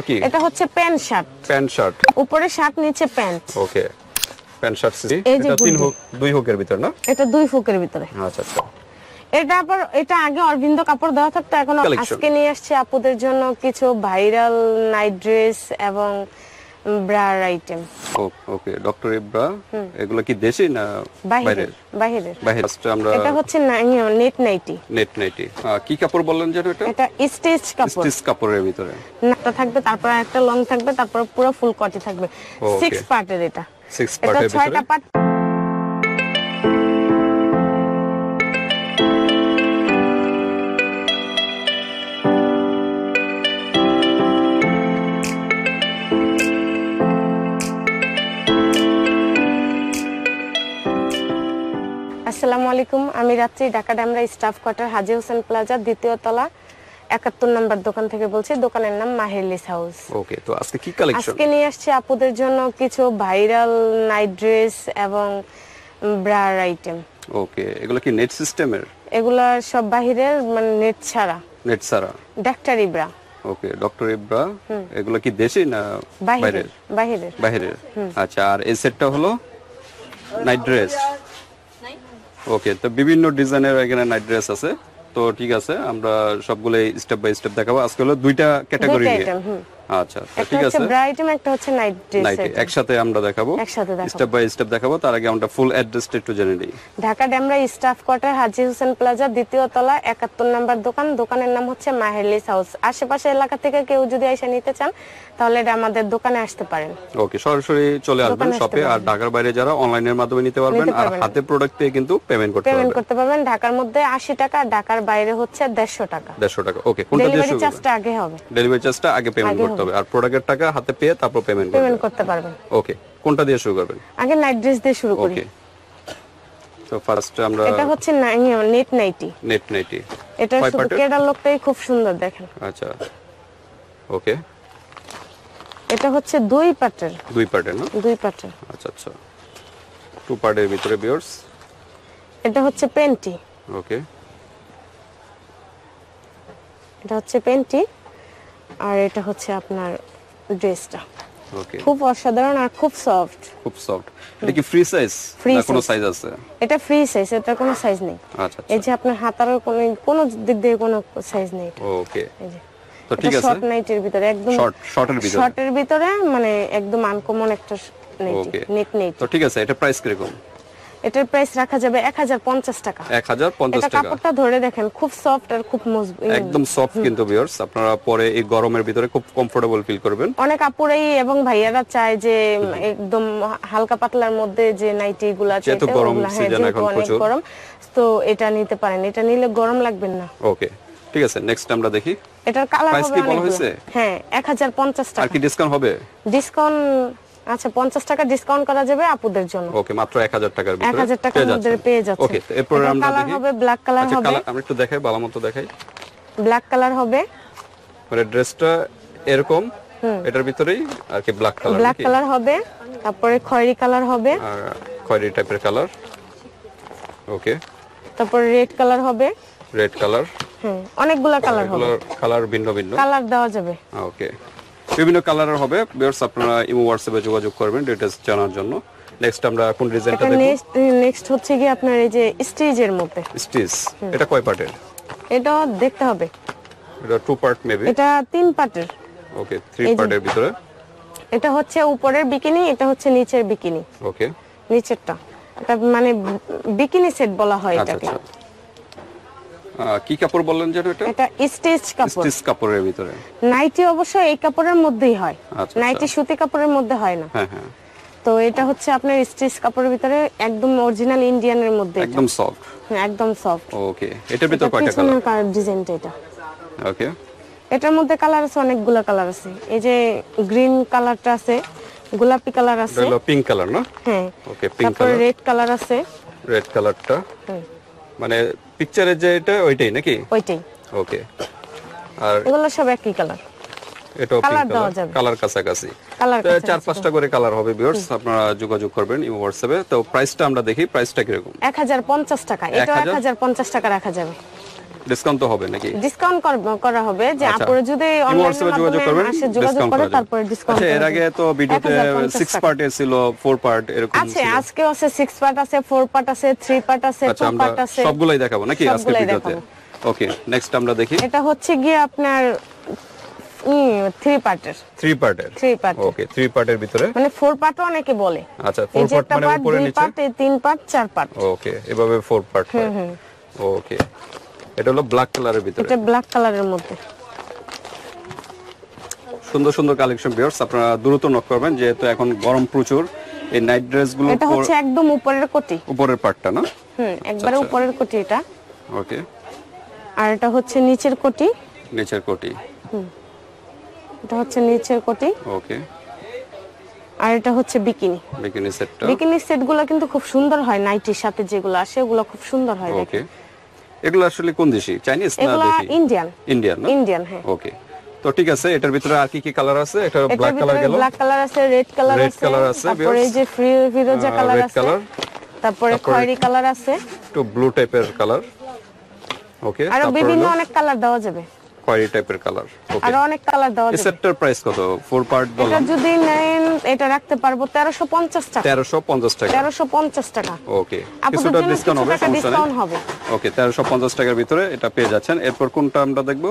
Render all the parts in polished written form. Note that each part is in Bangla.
কি এটা হচ্ছে প্যান্ট শার্ট। প্যান্ট শার্ট, উপরে শার্ট নিচে প্যান্ট। ওকে প্যান্ট শার্ট সি এই যে এটা গুড্ডি। দুই হুকের ভিতর না? এটা দুই ফুকের ভিতরে। আচ্ছা আচ্ছা। এটা আগে অরবিন্দ কাপড় দেওয়া থাকতো, এখন Collection। আজকে নিয়ে আসছে আপুদের জন্য কিছু ভাইরাল নাইট ড্রেস এবং ব্রার আইটেম। ওকে ডক্টর ইব্রা, এগুলো কি দেশি না বাইরের? বাইরের। বাইরের। আমরা এটা হচ্ছে নেট নাইটি। Net nightie. কি কাপড় বললেন যেন এটা? এটা স্টিচ কাপড়। স্টিচ কাপড়ের ভিতরে নাটা থাকবে, তারপর একটা লং থাকবে, তারপর পুরো ফুল কটি থাকবে। 6 পার্টের এটা। 6 এটা পার্টের ভিতরে 6টা পার্ট। আসসালামু আলাইকুম, আমি রাত্রি ঢাকা ডামরা স্টাফ কোয়ার্টার হাজী হোসেন প্লাজা দ্বিতীয় তলা 71 নম্বর দোকান থেকে বলছি। দোকানের নাম মাহেরলিস হাউস। ওকে, তো আজকে কি কালেকশন? আজকে নিয়ে আসছি আপুদের জন্য কিছু ভাইরাল নাইট ড্রেস এবং ব্রার আইটেম। ওকে, এগুলো কি নেট সিস্টেমের? এগুলা সব বাহিরের, মানে নেট ছাড়া। নেট ছাড়া। Doctor Ibra. Okay doctor Ibra, এগুলো কি দেশি না বাইরের? বাহিরের। বাইরের। আচ্ছা, আর এই সেটটা হলো নাইট ড্রেস। ওকে, তো বিভিন্ন ডিজাইনের এখানে নাইট ড্রেস আছে। তো ঠিক আছে, আমরা সবগুলো স্টেপ বাই স্টেপ দেখাবো। আজকে হলো দুইটা ক্যাটাগরি নিয়ে। আচ্ছা, তো ঠিক আছে। ব্রা আইটেম, একটা হচ্ছে নাইট ড্রেস আইটেম। একসাথে আমরা দেখাবো, স্টেপ বাই স্টেপ দেখাবো। তার আগে আমরা ফুল অ্যাড্রেসটা একটু জেনে নিই। ঢাকা ডামরা স্টাফ কোয়ার্টার হাজী হোসেন প্লাজা দ্বিতীয় তলা 71 নম্বর দোকান। দোকানের নাম হচ্ছে মাহেরলিস হাউস। আশেপাশে এলাকা থেকে কেউ যদি এসে নিতে চান তাহলে এটা আমাদের দোকানে আসতে পারেন। ওকে, সরাসরি চলে আসবেন শপে। আর ঢাকার বাইরে যারা অনলাইনের মাধ্যমে নিতে পারবেন, আর হাতে প্রোডাক্ট পেয়ে কিন্তু পেমেন্ট করতে পারবেন। ঢাকার মধ্যে 80 টাকা, ঢাকার বাইরে হচ্ছে 150 টাকা। 150 টাকা। ওকে, কোনটা দিয়ে শুরু? ডেলিভারি চার্জটা আগে হবে। ডেলিভারি চার্জটা আগে পেমেন্ট করতে হবে, আর প্রোডাক্টের টাকা হাতে পেয়ে তারপর পেমেন্ট করতে পারবেন। ওকে, কোনটা দিয়ে শুরু করবেন? আগে নাইট ড্রেস দিয়ে শুরু করি। ওকে, তো ফার্স্ট আমরা এটা হচ্ছে নেট নাইটি। Net nightie. এটা শুধু কেডার লোকটাই খুব সুন্দর, দেখেন। আচ্ছা, ওকে। এটা হচ্ছে দুই পার্টের। দুই পার্টের না? দুই পার্টের। আচ্ছা আচ্ছা, টু পার্টের ভিতরে ভিউয়ার্স। এটা হচ্ছে পেন্টি। ওকে, এটা হচ্ছে পেন্টি, আর এটা হচ্ছে আপনার ড্রেসটা। ওকে, খুব অসাধারণ আর খুব সফট। খুব সফট। এটা কি ফ্রি সাইজ না কোনো সাইজ আছে? এটা ফ্রি সাইজ, এটা কোনো সাইজ নেই। আচ্ছা আচ্ছা, এই যে আপনার হাতার কোনো দিক দিয়ে কোনো সাইজ নেই। ওকে, এই যে তো ঠিক আছে। শর্ট নাইটের ভিতরে, একদম শর্টের ভিতরে, মানে একদম আনকমন একটা নাইটি, নেট নাইটি। তো ঠিক আছে, এটা প্রাইস কিরকম? এটার প্রাইস রাখা যাবে 1050 টাকা। 1050 টাকা। কাপড়টা ধরে দেখেন, খুব সফট আর খুব মজবুত, একদম সফট কিন্তু ভিউয়ার্স। আপনারা পরে এই গরমের ভিতরে খুব কমফোর্টেবল ফিল করবেন। অনেক আপুরাই এবং ভাইয়ারা চায় যে একদম হালকা পাতলার মধ্যে যে নাইটি গুলো আছে, যেহেতু গরম সিজন এখন প্রচুর গরম, তো এটা নিতে পারেন। এটা নিলে গরম লাগবে না। ওকে, ঠিক আছে। নেক্সট আমরা দেখি। এটার কালার হবে অনেকগুলো। হ্যাঁ, 1050 টাকা। আর কি ডিসকাউন্ট হবে? ডিসকাউন্ট, আচ্ছা 50 টাকা ডিসকাউন্ট করা যাবে আপুদের জন্য। ওকে, মাত্র 1000 টাকার ভিতরে 1000 টাকার মধ্যে পেয়ে যাচ্ছে। ওকে, তো এরপর আমরা দেখি। হবে ব্ল্যাক কালার হবে। আচ্ছা, আমরা একটু দেখাই, ভালো মতো দেখাই। ব্ল্যাক কালার হবে, মানে ড্রেসটা এরকম, এটার ভিতরেই আর কি ব্ল্যাক কালার। ব্ল্যাক কালার হবে, তারপরে খয়েরি কালার হবে, আর খয়েরি টাইপের কালার। ওকে, তারপরে রেড কালার হবে। Red colour. অনেকগুলা কালার হবে। কালার ভিন্ন ভিন্ন কালার দেওয়া যাবে। ওকে, বিভিন্ন কালারের হবে। ভিউয়ার্স, আপনারা ইমো হোয়াটসঅ্যাপে যোগাযোগ করবেন ডিটেইলস জানার জন্য। নেক্সট আমরা কোন ডিজাইনটা দেখব? নেক্সট হচ্ছে কি আপনার এই যে স্টিচের মধ্যে। স্টিচ, এটা কয় পার্টের? এটা দেখতে হবে। এটা টু পার্ট মেবি। এটা 3 পার্টের। ওকে, 3 পার্টের ভিতরে। এটা হচ্ছে উপরের বিকিনি, এটা হচ্ছে নিচের বিকিনি। ওকে, নিচেরটা এটা মানে বিকিনি সেট বলা হয় এটাকে। আচ্ছা, কি কাপড় বললেন যেন এটা? এটা স্টিচ কাপড়। স্টিচ কাপড়ের ভিতরে। নাইটি অবশ্য এই কাপড়ের মধ্যেই হয়। আচ্ছা, নাইটি সুতি কাপড়ের মধ্যে হয় না। হ্যাঁ হ্যাঁ। তো এটা হচ্ছে আপনার স্টিচ কাপড়ের ভিতরে, একদম অরিজিনাল ইন্ডিয়ানের মধ্যে, একদম সফট। হ্যাঁ, একদম সফট। ওকে, এটার ভিতর কয়টা কালার? ডিজাইনটা এটা। ওকে, এটার মধ্যে কালার আছে, অনেকগুলো কালার আছে। এই যে গ্রিন কালারটা আছে, গোলাপি কালার আছে, এটা হলো পিঙ্ক কালার না? হ্যাঁ। ওকে, পিঙ্ক তারপরে কালার। রেড কালার আছে। রেড কালারটা মানে পিকচারে যে এটা ওইটাই নাকি? ওইটাই। ওকে, আর এগুলো সব একই কালার। এটাও পিঙ্ক কালার, কালার কাছাকাছি। তো 4-5টা করে কালার হবে ভিউয়ার্স, আপনারা যোগাযোগ করবেন ইমো হোয়াটসঅ্যাপে। তো প্রাইসটা আমরা দেখি, প্রাইসটা কি রকম? 1050 টাকা। এটা 1050 টাকা রাখা যাবে। ডিসকাউন্ট তো হবে নাকি? ডিসকাউন্ট করা হবে যে আচ্ছা। আপুরা যদি হোয়াটসঅ্যাপে অনলাইনে যোগাযোগ করবেন, আসে যোগাযোগ ডিসকাউন্ট করে করে তারপরে দেবেন। ডিসকাউন্ট আচ্ছা, এর আগে তো ভিডিওতে 6 পার্টের ছিল, 4 পার্ট এরকম আছে, ছিল। আজকেও আছে 6 পার্ট আছে, 4 পার্ট আছে, 3 পার্ট আছে, আচ্ছা, 2 আমরা পার্ট আছে। সবগুলাই দেখাবো নাকি আজকে সবগুলাই ভিডিওতে? দেখাবো। ওকে, নেক্সট আমরা দেখি। এটা হচ্ছে গিয়ে আপনার 3 পার্টের। 3 পার্টের। 3 পার্ট। ওকে, 3 পার্টের ভিতরে। মানে 4 পার্টও অনেকে বলে। আচ্ছা, এই 4 যে পার্ট একটা মানে পার্ট, উপরে 2 নিচে। পার্ট, এই 3 পার্ট, 4 পার্ট। ওকে, এভাবে 4 পার্ট হয়। ওকে, এটা হলো ব্ল্যাক কালারের ভিতরে। এটা ব্ল্যাক কালারের মধ্যে। সুন্দর সুন্দর কালেকশন ভিউয়ার্স, আপনারা দ্রুত নক করবেন যেহেতু এখন গরম প্রচুর। এই নাইট ড্রেসগুলো এটা হচ্ছে একদম উপরের কোটি। উপরের পার্টটা না? একবারে উপরের কোটি এটা। ওকে, আর এটা হচ্ছে নিচের কোটি। নিচের কোটি। এটা হচ্ছে নিচের কোটি। ওকে, আর এটা হচ্ছে বিকিনি। বিকিনি সেটটা। বিকিনি সেটগুলো কিন্তু খুব সুন্দর হয়, নাইটির সাথে যেগুলো আসে ওগুলো খুব সুন্দর হয় ওকে, এগুলো আসলে কোন দেশি? চাইনিজ না এগুলো দেশি? ইন্ডিয়ান। ইন্ডিয়ান না? ইন্ডিয়ান, হ্যাঁ। ওকে, তো ঠিক আছে। এটার ভিতরে আর কি কি কালার আছে? একটা এটার ব্ল্যাক কালার ভিতরে গেল, ব্ল্যাক কালার আছে, রেড কালার রেড আছে, কালার আছে, তারপরে এই যে ফিরোজা কালার red আছে, color, তারপরে খয়েরি কালার আছে, একটু ব্লু টাইপের কালার। ওকে, আরো তারপর বিভিন্ন হলো অনেক কালার দেওয়া যাবে, খয়েরি টাইপের কালার। ওকে, আরো অনেক কালার দেওয়া এই যাবে। সেটটার প্রাইস কত? 4 পার্ট এটা বললাম যদি নেন এটা রাখতে পারবো 1350 টাকা। 1350 টাকা। 1350 টাকা। ওকে, আপনাদের কিছুটা জন্য ডিসকাউন্ট হবে, কিছু টাকা সমস্যা ডিসকাউন্ট নেই। হবে। ওকে, 1350 টাকার ভিতরে এটা পেয়ে যাচ্ছেন। এরপর কোনটা আমরা দেখবো?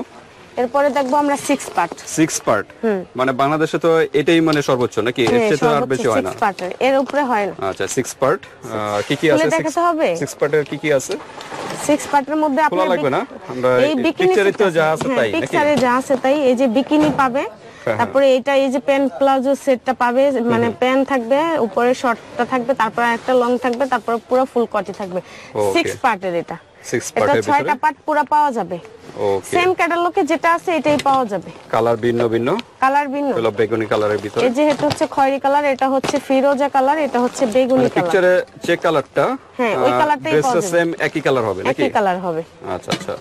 এরপরে দেখবো আমরা 6 পার্ট। 6 পার্ট, মানে বাংলাদেশে তো এটাই মানে সর্বোচ্চ নাকি? এর চেয়ে তো আর বেশি হয় না। 6 পার্টের এর উপরে হয় না। আচ্ছা, 6 পার্ট কি কি আছে? খুলে দেখাতে হবে? 6 পার্টের কি কি আছে? 6 পার্টের মধ্যে খোলা আপনার লাগবে না? আমরা এই বিকিনি পিকচারে তো যা আছে তাই নাকি? পিকচারে যা আছে তাই। এই যে বিকিনি পাবে, তারপরে এটা এই যে প্যান্ট প্লাজো সেটটা পাবে, মানে প্যান্ট থাকবে, উপরে শর্টটা থাকবে, তারপর একটা লং থাকবে, তারপর পুরো ফুল কটি থাকবে। 6 পার্টের এটা। 6 এটা পার্টের 6টা ভিতরে। পার্ট পুরো পাওয়া যাবে। ওকে, সেম ক্যাটালগে যেটা আছে এটাই পাওয়া যাবে। কালার ভিন্ন ভিন্ন, কালার ভিন্ন। হলো বেগুনি কালারের ভিতরে। এই যে এটা হচ্ছে খয়েরি কালার, এটা হচ্ছে ফিরোজা কালার, এটা হচ্ছে বেগুনি কালার। পিকচারে যে কালারটা, হ্যাঁ, ওই কালারটাই পাওয়া যাবে। সেম একই কালার হবে নাকি? একই কালার হবে। আচ্ছা আচ্ছা,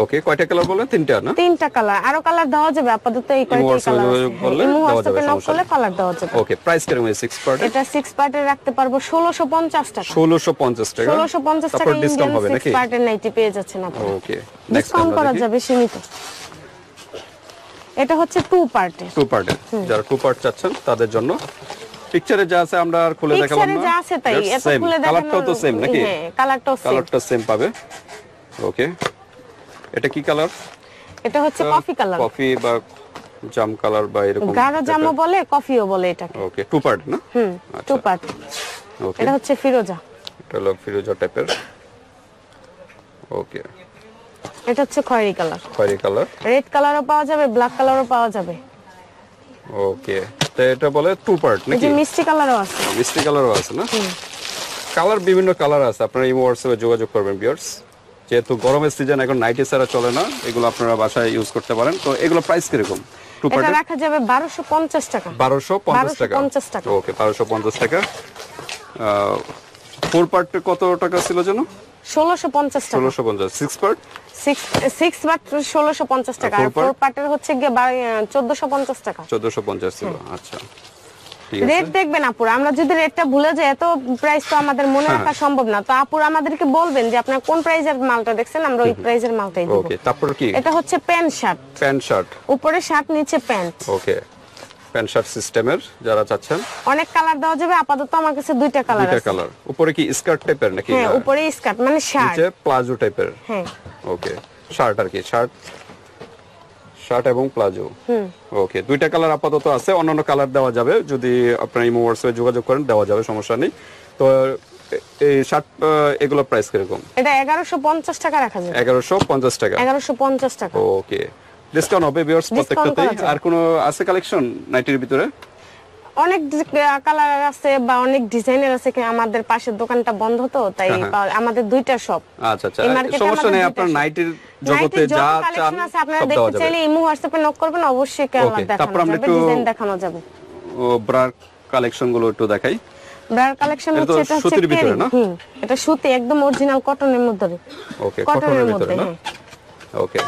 ওকে। কয়টা কালার বললেন? 3টা না? 3টা কালার, আরো কালার দেওয়া যাবে। আপাতত এই কয়টাই WhatsApp কালার আছে। বললে ইমো দেওয়া হোয়াটসঅ্যাপে যাবে, নক সমস্যা করলে নেই। কালার দেওয়া যাবে। ওকে, প্রাইস কিরকম? 6 পার্ট এটা 6 পার্টের রাখতে পারবো 1650 টাকা। 1650 টাকা। 1650 টাকা তারপর ডিসকাউন্ট ইন্ডিয়ান হবে 6 নাকি? পার্টের নাইটি পেয়ে যাচ্ছেন আপনি। ওকে, নেক্সট ডিসকাউন্ট আমরা করা দেখি। যাবে সীমিত। এটা হচ্ছে 2 পার্টের। 2 পার্টের, যারা 2 পার্ট চাচ্ছেন তাদের জন্য। পিকচারে যা আছে আমরা আর খুলে দেখালাম পিকচারে না। যা আছে তাই, That's এত same. খুলে দেখানো। কালারটাও তো সেম নাকি? হ্যাঁ, কালারটাও সেম। কালারটা সেম পাবে। ওকে, এটা কি কালার? এটা হচ্ছে কফি কালার। কফি বা জাম কালার বা এরকম। গাঢ় জামও বলে, কফিও বলে এটাকে। ওকে, 2 পার্ট না? 2 পার্ট। ওকে, এটা হচ্ছে ফিরোজা। এটা হলো ফিরোজা টাইপের। ওকে, এটা হচ্ছে খয়েরি কালার। খয়েরি কালার। রেড কালারও পাওয়া যাবে, ব্ল্যাক কালারও পাওয়া যাবে। ওকে, তো এটা বলে 2 পার্ট এই নাকি? যে মিষ্টি কালারও আছে। মিষ্টি কালারও আছে না? কালার বিভিন্ন কালার আছে, আপনারা এই হোয়াটসঅ্যাপে যোগাযোগ করবেন ভিউয়ার্স। যেহেতু গরমের সিজন, এখন নাইটি ছাড়া চলে না, এগুলো আপনারা বাসায় ইউজ করতে পারেন। তো এগুলো প্রাইস কিরকম? 2 এটা পার্টের রাখা যাবে 1250 টাকা। 1250 টাকা। 1250 টাকা। ওকে, 1250 টাকা। 4 পার্টের কত টাকা ছিল যেন? 1650 টাকা। 1650। 6 পার্ট? 6 পার্ট 1650 টাকা, আর 4 পার্টের হচ্ছে গিয়ে 1450 টাকা। 1450 ছিল। আচ্ছা, ঠিক আছে। রেট দেখবেন আপুরা, আমরা যদি রেটটা ভুলে যাই, এত প্রাইস তো আমাদের মনে রাখা সম্ভব না। তো আপুরা আমাদেরকে বলবেন যে আপনারা কোন প্রাইজের মালটা দেখছেন, আমরা ওই প্রাইজের মালটাই দেব। ওকে, তারপর কি? এটা হচ্ছে প্যান্ট শার্ট। Pant shirt. উপরে শার্ট, নিচে প্যান্ট। ওকে, প্যান্ট শার্ট সিস্টেমের যারা চাচ্ছেন। অনেক কালার দেওয়া যাবে। আপাতত আমার কাছে 2টা কালার দুইটা আছে। কালার। উপরে কি স্কার্ট টাইপের নাকি? হ্যাঁ, উপরে স্কার্ট মানে শার্ট। নিচে প্লাজো টাইপের। হ্যাঁ, ওকে, শার্ট আর কি, শার্ট এবং প্লাজো। ওকে, 2টা কালার আপাতত আছে, অন্যান্য কালার দেওয়া যাবে যদি আপনারা ইমো হোয়াটসঅ্যাপে যোগাযোগ করেন, দেওয়া যাবে, সমস্যা নেই। তো এই শার্ট এগুলো প্রাইস কিরকম? এটা 1150 টাকা রাখা যাবে। 1150 টাকা। 1150 টাকা। ওকে, ডিসকাউন্ট হবে ভিউয়ার্স প্রত্যেকটাতেই। করা যাবে। আর কোনো আছে কালেকশন নাইটির ভিতরে? অনেক কালার আছে বা অনেক ডিজাইনের আছে, আমাদের পাশের দোকানটা বন্ধ তো তাই আমাদের 2টা শপ। আচ্ছা আচ্ছা, সমস্যা নেই। আপনার নাইটির জগতে যা চান আপনারা সব দেওয়া দেখতে যাবে। চাইলে ইমো হোয়াটসঅ্যাপে নক করবেন, অবশ্যই কালার ওকে, তারপর দেখানো আমরা যাবে, একটু ডিজাইন দেখানো যাবে। ব্রার কালেকশন গুলো একটু দেখাই। ব্রার কালেকশন এটা তো হচ্ছে, এটা হচ্ছে সুতির ভিতরে না? এটা সুতি, একদম অরিজিনাল কটনের মধ্যে। ওকে, কটনের ভিতরে না? ওকে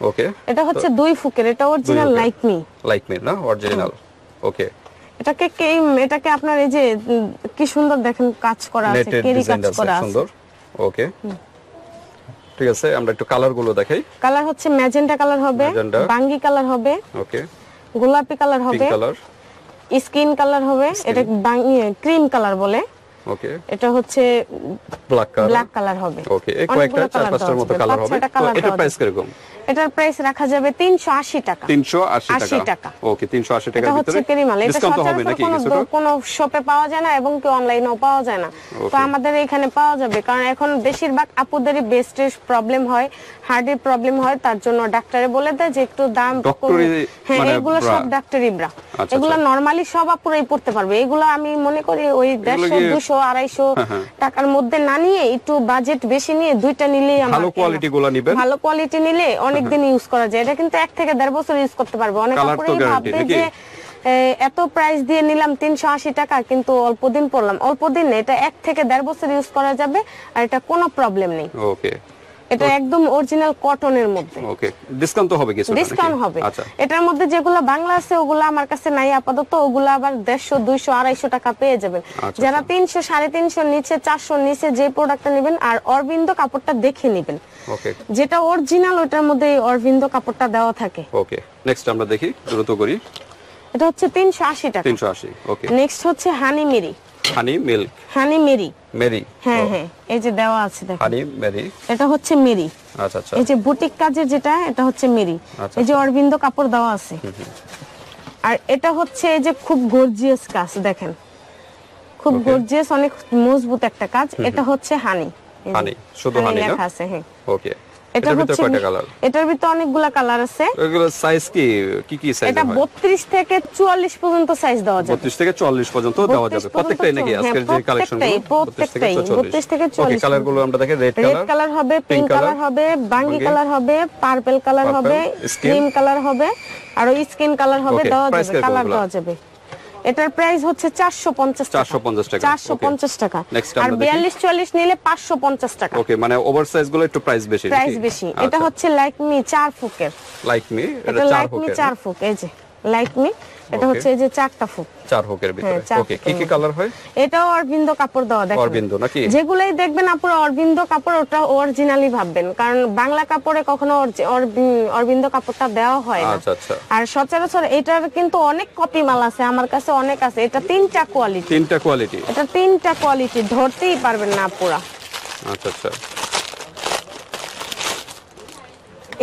ওকে, এটা হচ্ছে 2 ফুকের, এটা অরিজিনাল লাইক মি না? অরিজিনাল। ওকে, এটাকে আপনার এই যে কি সুন্দর দেখেন কাজ করা আছে, নেটের কেরি ডিজাইন কাজ আছে করা আছে সুন্দর। ওকে, ঠিক আছে, আমরা একটু কালার গুলো দেখাই। কালার হচ্ছে ম্যাজেন্টা কালার হবে, ম্যাজেন্টা, বাঙ্গি কালার হবে, ওকে, গোলাপি কালার হবে, পিঙ্ক কালার, স্কিন কালার হবে, এটা ক্রিম কালার বলে, ওকে, এটা হচ্ছে ব্ল্যাক কালার হবে। ওকে, এই কয়েকটা 4-5টার মতো কালার হবে। তো এটার প্রাইস কিরকম? এটার প্রাইস রাখা যাবে 380 টাকা। 380 টাকা, ওকে, 380 টাকার এটা ভিতরে হচ্ছে ক্রিমাল। এটা ডিসকাউন্ট হবে নাকি কিছুটা? কোনো শপে পাওয়া যায় না এবং কি অনলাইনেও পাওয়া যায় না। তো আমাদের এখানে পাওয়া যাবে, কারণ এখন বেশিরভাগ আপুদেরই বেস্টের প্রবলেম হয়, হার্টের প্রবলেম হয়, তার জন্য ডাক্তারে বলে দেয় যে একটু দাম ডক্টরি, হ্যাঁ, মানে এগুলো সব ডাক্তারি ব্রা। আচ্ছা, এগুলো নরমালি সব আপুরাই পড়তে পারবে। এগুলো আমি মনে করি ওই 150, 200, 250 টাকার মধ্যে না নিয়ে একটু বাজেট বেশি নিয়ে দুইটা নিলেই ভালো কোয়ালিটি গুলো নিবেন। ভালো কোয়ালিটি নিলে অনেক দিন ইউজ করা যায়। এটা কিন্তু 1 থেকে 1.5 বছর ইউজ করতে পারবে। অনেক আপুরাই ভাববে যে এত প্রাইস দিয়ে নিলাম 380 টাকা, কিন্তু অল্প দিন পরলাম। অল্প দিন এটা 1 থেকে 1.5 বছর ইউজ করা যাবে, আর এটা কোনো প্রবলেম নেই। ওকে, এটা একদম অরিজিনাল কটনের মধ্যে। ওকে, ডিসকাউন্ট তো হবে কিছু? ডিসকাউন্ট হবে। আচ্ছা, এটার মধ্যে যেগুলো বাংলা আছে ওগুলো আমার কাছে নাই আপাতত, ওগুলো আবার 150, 200, 250 টাকা পেয়ে যাবেন। যারা 300, 350 নিচে, 400 নিচে যে প্রোডাক্টটা নেবেন, আর অরবিন্দ কাপড়টা দেখে নেবেন, ওকে, যেটা অরিজিনাল ওটার মধ্যে অরবিন্দ কাপড়টা দেওয়া থাকে। ওকে, নেক্সট আমরা দেখি, দ্রুত করি। এটা হচ্ছে 380 টাকা। 380, ওকে। নেক্সট হচ্ছে হানি মেরি। হানি মিল্ক, হানি মেরি, মেরি, হ্যাঁ হ্যাঁ, এই যে দেওয়া আছে দেখেন, হানি মেরি, এটা হচ্ছে মেরি। আচ্ছা আচ্ছা, এই যে বুটিক কাজের যেটা, এটা হচ্ছে মেরি। এই যে অরবিন্দ কাপড় দেওয়া আছে। আর এটা হচ্ছে এই যে খুব গর্জিয়াস কাজ, দেখেন খুব গর্জিয়াস, অনেক মজবুত একটা কাজ। এটা হচ্ছে হানি, হানি, শুধু হানি না? লেখা আছে, হ্যাঁ। ওকে, এটার ভিতরে কয়টা কালার? এটার ভিতরে অনেকগুলা কালার আছে। এগুলো সাইজ কি সাইজ এটা হয়? 32 থেকে 44 পর্যন্ত সাইজ দেওয়া যাবে। 32 থেকে 44 পর্যন্ত দেওয়া যাবে। প্রত্যেকটাই নাকি আজকের যে কালেকশনগুলো? প্রত্যেকটাই 32 থেকে 44। ওকে, কালারগুলো আমরা দেখি। রেড কালার হবে, পিঙ্ক কালার হবে, বাঙ্গি কালার হবে, পার্পল কালার হবে, ক্রিম কালার হবে, আর স্কিন কালার হবে, দেওয়া যাবে, কালার দেওয়া যাবে। এটার প্রাইস হচ্ছে 450 টাকা। 450 টাকা, 450 টাকা। নেক্সট আর আমরা দেখি। 42-44 নিলে 550 টাকা। ওকে, মানে ওভারসাইজ গুলো একটু প্রাইস বেশি। প্রাইস বেশি। এটা হচ্ছে লাইক মি 4 ফুকের। লাইক মি, এটা 4 লাইক মি 4 ফুক, এই যে লাইক মি, এটা হচ্ছে এই যে 4টা ফুক। 4 হুকের ভিতরে। ওকে, কি কালার হয়? এটাও অরবিন্দ কাপড় দেওয়া, দেখেন অরবিন্দ নাকি? যেগুলাই দেখবেন আপনারা অরবিন্দ কাপড়, ওটা অরিজিনালি ভাববেন, কারণ বাংলা কাপড়ে কখনো অরবিন্দ কাপড়টা দেওয়া হয় না। আচ্ছা আচ্ছা, আর সচরাচর এটার কিন্তু অনেক কপি মাল আছে, আমার কাছে অনেক আছে। এটা 3টা কোয়ালিটি। 3টা কোয়ালিটি? এটা 3টা কোয়ালিটি, ধরতেই পারবেন না পুরা। আচ্ছা আচ্ছা,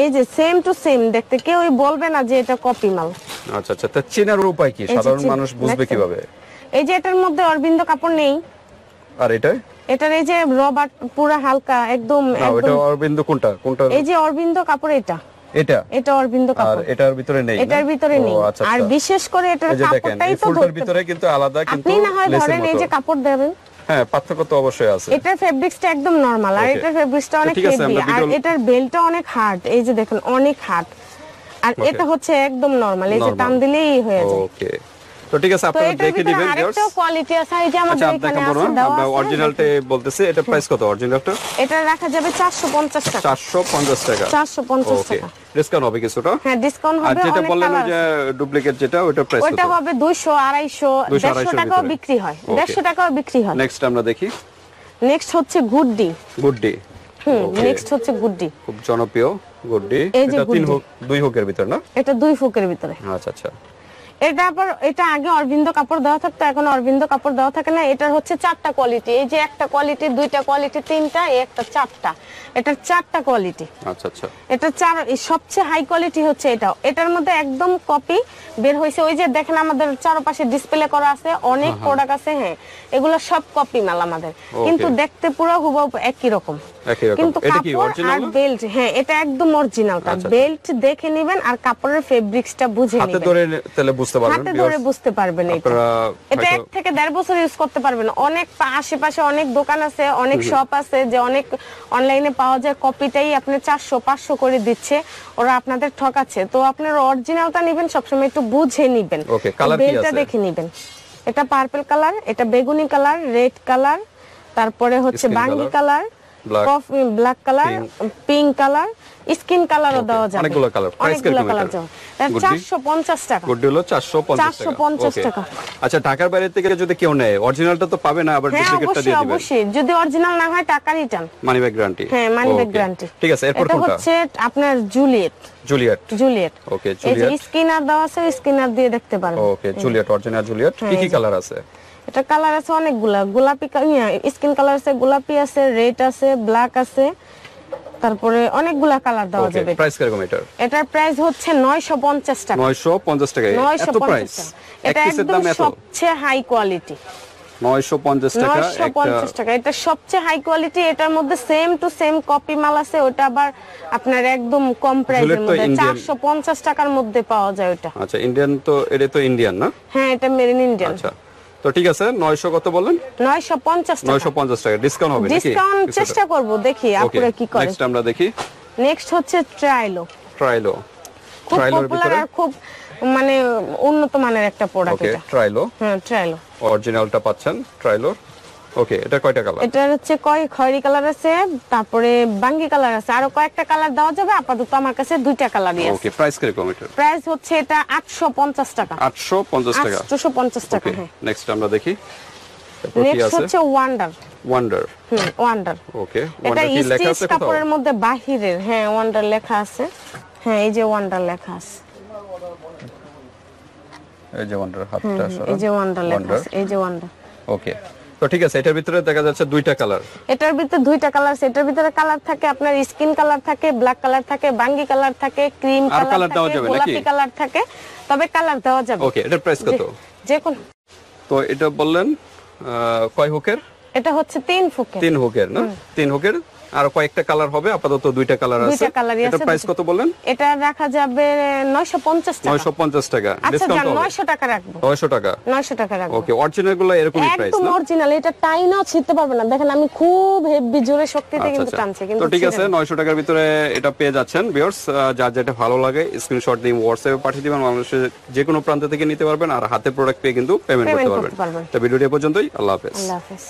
এই যে সেম টু সেম দেখতে, কেউই বলবে না যে এটা কপি মাল। আচ্ছা আচ্ছা, তা চেনার উপায় কি? সাধারণ মানুষ বুঝবে কিভাবে? এই যে এটার মধ্যে অরবিন্দ কাপড় নেই। আর এটা? এটার এই যে রবার পুরা হালকা একদম। না, এটা অরবিন্দ কোনটা? এই যে অরবিন্দ কাপড়, এটা অরবিন্দ আর কাপড়। এটার ভিতরে নেই? এটার ভিতরে নেই। আর বিশেষ করে এটার কাপড়টাই তো ফুলটার ভিতরে কিন্তু আলাদা, কিন্তু আপনি না হয় ধরেন এই যে কাপড় দেবেন, হ্যাঁ, পার্থক্য তো অবশ্যই আছে। এটার ফেব্রিক্সটা একদম নরমাল, আর এটার ফেব্রিক্সটা অনেক হেভি, আর এটার বেলটা অনেক হার্ড। এই যে দেখেন অনেক হার্ড, আর এটা হচ্ছে একদম নরমাল, এই যে টান দিলেই হয়ে যায়। ওকে, তো ঠিক আছে, আপনারা দেখে দিবেন। আরেকটা কোয়ালিটি আছে, এই যে আমাদের এখানে আছে দেওয়া আছে। আমরা অরিজিনালটা বলতেছি, এটা প্রাইস কত অরিজিনালটা? এটা রাখা যাবে 450 টাকা। 450 টাকা, 450 টাকা। ডিসকাউন্ট হবে কিছুটা? হ্যাঁ, ডিসকাউন্ট হবে। আর যেটা বললেন যে ডুপ্লিকেট যেটা, ওটা প্রাইস কত? ওটা হবে 200, 250, 150 টাকাও বিক্রি হয়। 150 টাকাও বিক্রি হয়। নেক্সট আমরা দেখি। নেক্সট হচ্ছে গুডডি। গুডডি, নেক্সট হচ্ছে গুডডি, খুব জনপ্রিয় গুডডি। এটা 2 হুকের ভিতর না? এটা 2 ফুকের ভিতরে। আচ্ছা আচ্ছা, এটা আবার এটা আগে অরবিন্দ কাপড় দেওয়া থাকতো, এখন অরবিন্দ কাপড় দেওয়া থাকে না। এটার হচ্ছে 4টা কোয়ালিটি। এই যে একটা কোয়ালিটি, 2টা কোয়ালিটি, 3টা, এই একটা 4টা। এটার 4টা কোয়ালিটি। আচ্ছা আচ্ছা, এটা সবচেয়ে হাই কোয়ালিটি হচ্ছে এটা। এটার মধ্যে একদম কপি বের হইছে। ওই যে দেখেন আমাদের চারপাশে ডিসপ্লে করা আছে, অনেক প্রোডাক্ট আছে। হ্যাঁ, এগুলো সব কপি মাল আমাদের, কিন্তু দেখতে পুরো হুবহু একই রকম। কিন্তু কাপড় আর বেল্ট, হ্যাঁ, এটা একদম অরিজিনালটা। বেল্ট দেখে নেবেন আর কাপড়ের ফেব্রিক্সটা বুঝে নেবেন। হাতে ধরে তাহলে বুঝতে পারবেন, হাতে ধরে বুঝতে পারবেন। এটা 1 থেকে 1.5 বছর ইউজ করতে পারবেন। অনেক আশেপাশে অনেক দোকান আছে, অনেক শপ আছে, যে অনেক অনলাইনে পাওয়া যায় কপিটাই আপনি 400-500 করে দিচ্ছে, ওরা আপনাদের ঠকাচ্ছে। তো আপনার অরিজিনালটা নেবেন, সবসময় একটু বুঝে নেবেন, বেলটা দেখে নেবেন। এটা পার্পল কালার, এটা বেগুনি কালার, রেড কালার, তারপরে হচ্ছে বাঙ্গি colour, black, coffee black colour, pink colour, skin কালারও দেওয়া যাবে। অনেকগুলো কালার। প্রাইস অনেকগুলো কিরকম কালার এটা? যাবে। এটা 450 টাকা। গুড্ডি হলো 450 টাকা। 450 Okay. টাকা। আচ্ছা, ঢাকার বাইরে থেকে যদি কেউ নেয় অরিজিনালটা তো পাবে না, আবার হ্যাঁ ডুপ্লিকেটটা অবশ্যই দিয়ে দিবেন। অবশ্যই, যদি অরিজিনাল না হয় টাকা রিটার্ন। Money back guarantee. হ্যাঁ মানি ব্যাক গ্যারান্টি। ঠিক আছে, এরপর এটা কোনটা? হচ্ছে আপনার জুলিয়েট। জুলিয়েট। জুলিয়েট। ওকে, এই যে জুলিয়েট। স্কিনার দেওয়া আছে, স্কিনার দিয়ে দেখতে পারবেন। ওকে, জুলিয়েট, অরিজিনাল জুলিয়েট। কি কি কালার আছে? এটা কালার আছে অনেকগুলা। গোলাপি স্কিন কালার আছে, গোলাপি আছে, রেড আছে, ব্ল্যাক আছে, তারপরে অনেকগুলা কালার দেওয়া ওকে, যাবে। প্রাইস কিরকম এটার? এটার প্রাইস হচ্ছে 950 টাকা। 950 টাকা। এত 950 প্রাইস? টাকা। এক এটা পিসের একদম দাম এত? সবচেয়ে হাই কোয়ালিটি। 950 টাকা একটা। 950 টাকা, এটা সবচেয়ে হাই কোয়ালিটি। এটার মধ্যে সেম টু সেম কপি মাল আছে, ওটা আবার আপনার একদম কম প্রাইসের Bullet তো মধ্যে Indian। 450 টাকার মধ্যে পাওয়া যায় ওটা। আচ্ছা, ইন্ডিয়ান তো, এটা তো ইন্ডিয়ান না? হ্যাঁ এটা মেড ইন ইন্ডিয়ান। আচ্ছা, তো ঠিক আছে। 900 কত বললেন? 950 টাকা। 950 টাকা। ডিসকাউন্ট হবে নাকি? ডিসকাউন্ট চেষ্টা করব, দেখি ওকে, আপুরা কি করে। নেক্সট আমরা দেখি নেক্সট হচ্ছে ট্রাইলো। ট্রাইলো। খুব ট্রাইলোর পপুলার ভিতরে আর খুব মানে উন্নত মানের একটা প্রোডাক্ট ওকে, এটা। ট্রাইলো হ্যাঁ ট্রাইলো। অরিজিনালটা পাচ্ছেন ট্রাইলোর। ওকে, এটা কয়টা কালার? এটার হচ্ছে খয়েরি কালার আছে, তারপরে বাঙ্গি কালার আছে, আরো কয়েকটা কালার দেওয়া যাবে। আপাতত আমার কাছে দুইটা কালারই আছে। ওকে, প্রাইস কিরকম এটা? প্রাইস হচ্ছে এটা 850 টাকা। 850 টাকা। 850 টাকা। ওকে, হ্যাঁ। নেক্সট আমরা দেখি তারপর কি নেক্সট আছে। হচ্ছে ওয়ান্ডার। ওয়ান্ডার। ওয়ান্ডার। ওকে, এটা ওয়ান্ডার কি লেখা স্টিচ আছে কোথাও? কাপড়ের মধ্যে বাহিরের। হ্যাঁ ওয়ান্ডার লেখা আছে। হ্যাঁ এই যে ওয়ান্ডার লেখা আছে। এই যে ওয়ান্ডার, হাতটা সরা। এই যে ওয়ান্ডার লেখা আছে, এই যে ওয়ান্ডার। ওকে, তো ঠিক আছে। এটার ভিতরে দেখা যাচ্ছে দুইটা কালার। এটার ভিতরে দুইটা কালার আছে। এটার ভিতরে কালার থাকে আপনার স্কিন কালার থাকে, ব্ল্যাক কালার থাকে, বাঙ্গি কালার থাকে, ক্রিম আর কালার কালার দেওয়া থাকে, যাবে নাকি? গোলাপি কালার থাকে, তবে কালার দেওয়া যাবে। ওকে, এটার প্রাইস কত? যে কোন তো এটা বললেন কয় হুকের? এটা হচ্ছে 3 ফুকের। 3 হুকের না? 3 হুকের। আর কয়েকটা কালার হবে, আপাতত দুইটা কালার আছে। দুইটা কালারই আছে। এটার প্রাইস কত বললেন? এটা রাখা যাবে 950 টাকা। 950 টাকা। আচ্ছা ডিসকাউন্ট যান হবে? 900 টাকা রাখবো। 900 টাকা। 900 টাকা রাখবো। ওকে, অরিজিনাল গুলো এরকমই প্রাইস একদম না? অরিজিনাল। এটা টাইনাও ছিঁড়তে পারবে না। দেখেন আমি খুব হেভি জোরে শক্তিতে আচ্ছা, কিন্তু আচ্ছা। টানছি কিন্তু তো ঠিক আছে, ছিঁড়ে না। 900 টাকার ভিতরে এটা পেয়ে যাচ্ছেন ভিউয়ার্স। যার যেটা ভালো লাগে স্ক্রিনশট দিয়ে হোয়াটসঅ্যাপে পাঠিয়ে দিবেন। বাংলাদেশের যে কোনো প্রান্ত থেকে নিতে পারবেন, আর হাতে প্রোডাক্ট পেয়ে কিন্তু পেমেন্ট করতে পেমেন্ট পারবেন। করতে পারবেন। তো ভিডিওটি এ পর্যন্তই। আল্লাহ হাফেজ। আল্লাহ হাফেজ।